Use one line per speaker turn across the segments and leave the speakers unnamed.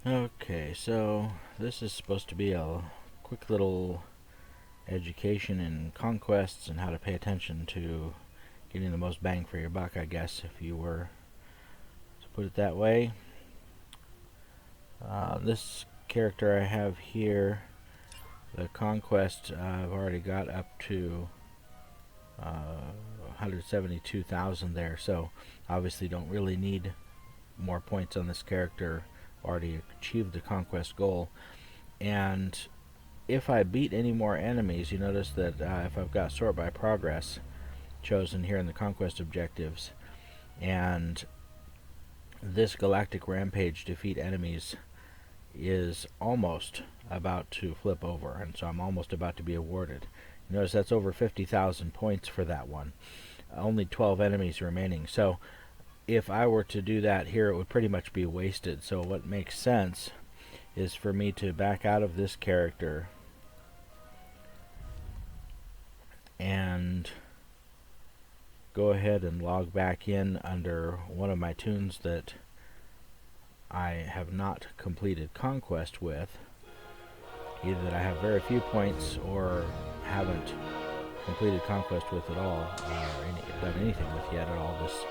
Okay, so this is supposed to be a quick little education in conquests and how to pay attention to getting the most bang for your buck, I guess, if you were to put it that way. This character I have here, the Conquest, I've already got up to 172,000 there, so obviously don't really need more points on this character. Already achieved the Conquest goal. And if I beat any more enemies, you notice that if I've got sort by progress chosen here in the Conquest objectives, and this Galactic Rampage defeat enemies is almost about to flip over, and so I'm almost about to be awarded. You notice that's over 50,000 points for that one. Only 12 enemies remaining. So if I were to do that here, it would pretty much be wasted. So what makes sense is for me to back out of this character and go ahead and log back in under one of my toons that I have not completed Conquest with. Either that I have very few points or haven't completed Conquest with at all, or done anything with yet at all this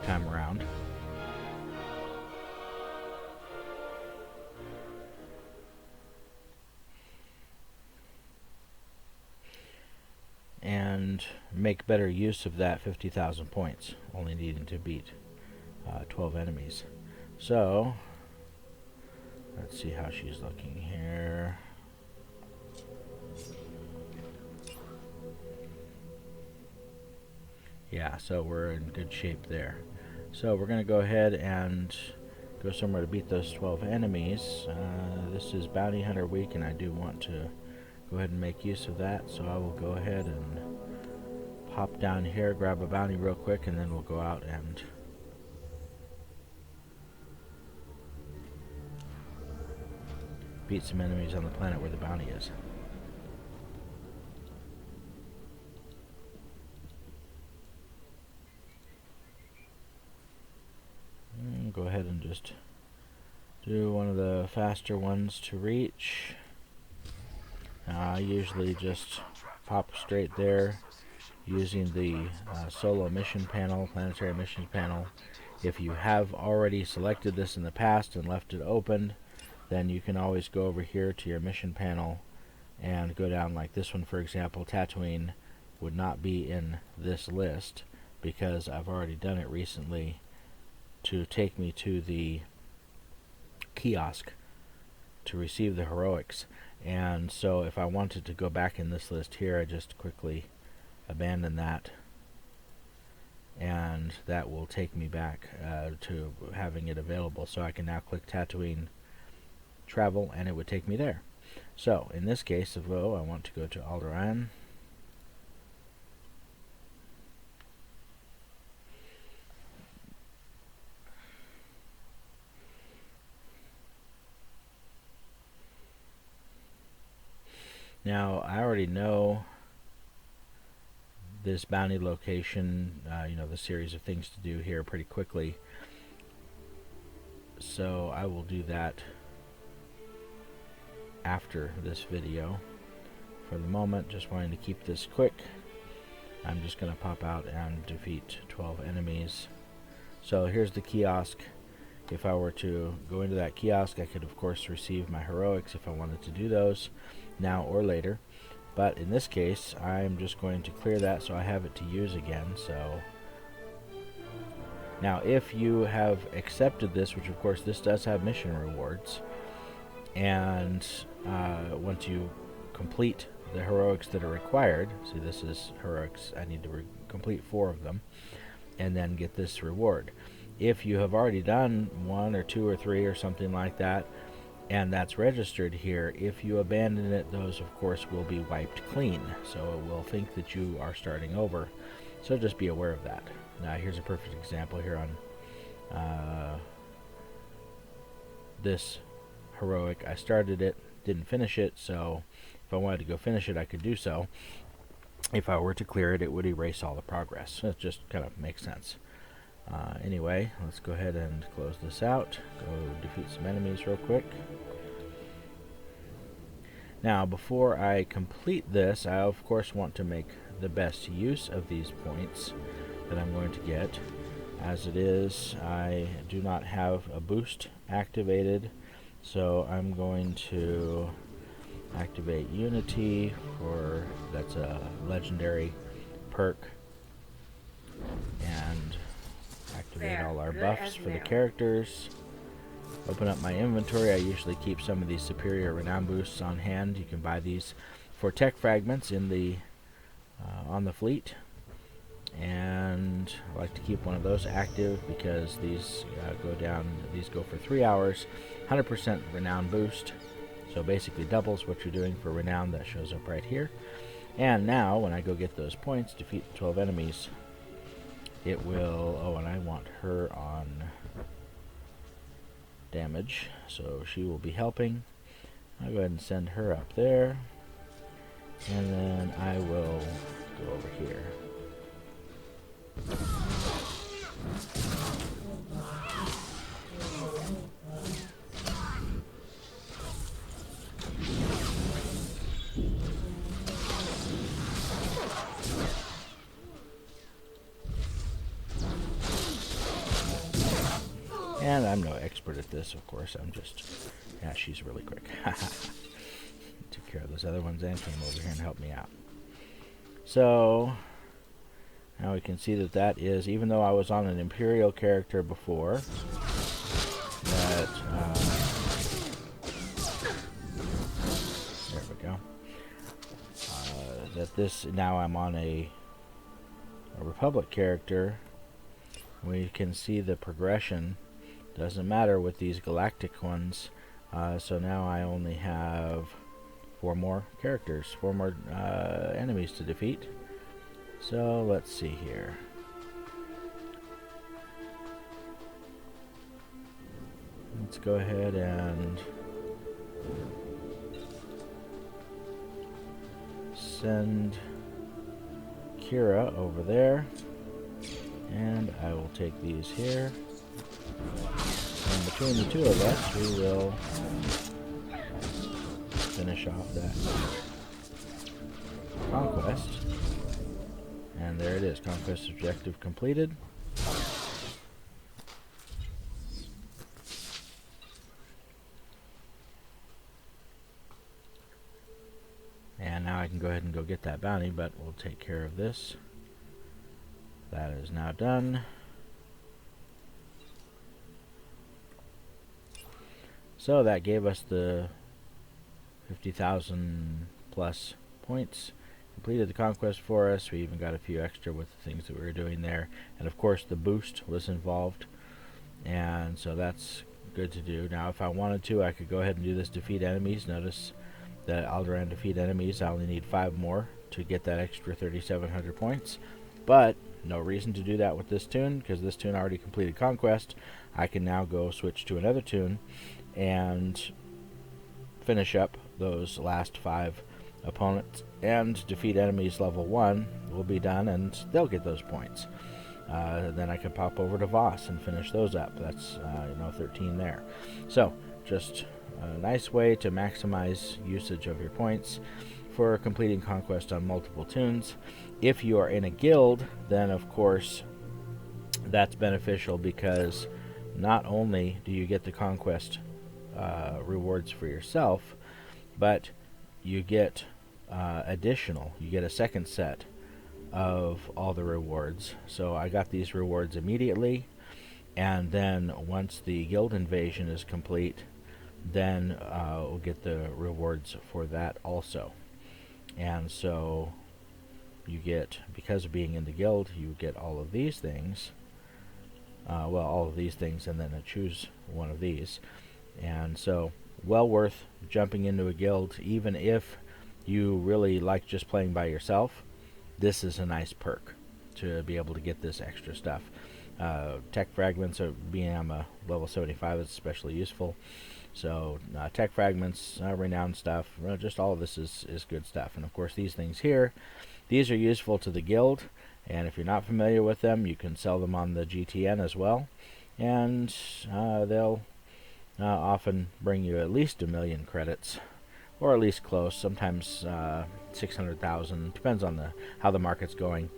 time around. And make better use of that 50,000 points, only needing to beat 12 enemies. So, let's see how she's looking here. Yeah, so we're in good shape there. So we're going to go ahead and go somewhere to beat those 12 enemies. This is Bounty Hunter Week, and I do want to go ahead and make use of that, so I will go ahead and hop down here, grab a bounty real quick, and then we'll go out and beat some enemies on the planet where the bounty is. Go ahead and just do one of the faster ones to reach. I usually just pop straight there using the solo mission panel, planetary missions panel. If you have already selected this in the past and left it open, then you can always go over here to your mission panel and go down like this one, for example. Tatooine would not be in this list because I've already done it recently to take me to the kiosk to receive the heroics. And so if I wanted to go back in this list here, I just quickly abandon that, and that will take me back to having it available. So I can now click Tatooine travel and it would take me there. So in this case, if I want to go to Alderaan, now I already know this bounty location, the series of things to do here pretty quickly, so I will do that after this video. For the moment, just wanting to keep this quick, I'm just going to pop out and defeat 12 enemies. So here's the kiosk. If I were to go into that kiosk, I could of course receive my heroics if I wanted to do those now or later, but in this case I'm just going to clear that so I have it to use again. So now if you have accepted this, which of course this does have mission rewards, and once you complete the heroics that are required, see this is heroics, I need to complete 4 of them and then get this reward. If you have already done 1 or 2 or 3 or something like that, and that's registered here, if you abandon it, those of course will be wiped clean, so it will think that you are starting over. So just be aware of that. Now here's a perfect example here on this heroic. I started it, didn't finish it, so if I wanted to go finish it, I could do so. If I were to clear it, it would erase all the progress. So it just kind of makes sense. Anyway, let's go ahead and close this out. Go defeat some enemies real quick. Now, before I complete this, I of course want to make the best use of these points that I'm going to get. As it is, I do not have a boost activated, so I'm going to activate Unity that's a legendary perk, and activate all our buffs for the characters. Open up my inventory. I usually keep some of these superior renown boosts on hand. You can buy these for tech fragments in the on the fleet, and I like to keep one of those active because these These go for 3 hours, 100% renown boost. So basically doubles what you're doing for renown. That shows up right here. And now, when I go get those points, defeat 12 enemies, it will... Oh, and I want her on damage, so she will be helping. I'll go ahead and send her up there, and then I will go over here. And I'm no expert at this, of course. I'm just... Yeah, she's really quick. Took care of those other ones and came over here and helped me out. So, now we can see that that is, even though I was on an Imperial character before, that... there we go. That this... Now I'm on a Republic character. We can see the progression. Doesn't matter with these galactic ones. So now I only have 4 more characters, 4 more enemies to defeat. So let's see here. Let's go ahead and send Kira over there. And I will take these here. And between the two of us, we will finish off that Conquest. And there it is, Conquest objective completed. And now I can go ahead and go get that bounty, but we'll take care of this. That is now done. So that gave us the 50,000 plus points. Completed the conquest for us. We even got a few extra with the things that we were doing there. And of course the boost was involved. And so that's good to do. Now if I wanted to, I could go ahead and do this defeat enemies. Notice that Alderaan defeat enemies. I only need 5 more to get that extra 3,700 points. But no reason to do that with this toon, because this toon already completed conquest. I can now go switch to another toon and finish up those last 5 opponents and defeat enemies level 1 will be done, and they'll get those points. Then I can pop over to Voss and finish those up. That's 13 there. So just a nice way to maximize usage of your points for completing conquest on multiple toons. If you are in a guild, then of course that's beneficial, because not only do you get the conquest rewards for yourself, but you get you get a second set of all the rewards. So I got these rewards immediately, and then once the guild invasion is complete, then we'll get the rewards for that also. And so you get, because of being in the guild, you get all of these things. All of these things, and then I choose one of these. And so, well worth jumping into a guild, even if you really like just playing by yourself. This is a nice perk to be able to get this extra stuff. Tech fragments, being I'm a level 75, is especially useful. So tech fragments, renowned stuff, just all of this is good stuff. And of course these things here, these are useful to the guild. And if you're not familiar with them, you can sell them on the GTN as well, and they'll often bring you at least 1,000,000 credits, or at least close. Sometimes 600,000, depends on how the market's going.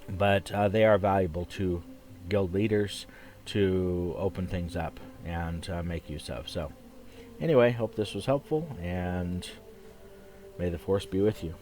But they are valuable to guild leaders to open things up and make use of. So anyway, hope this was helpful, and may the force be with you.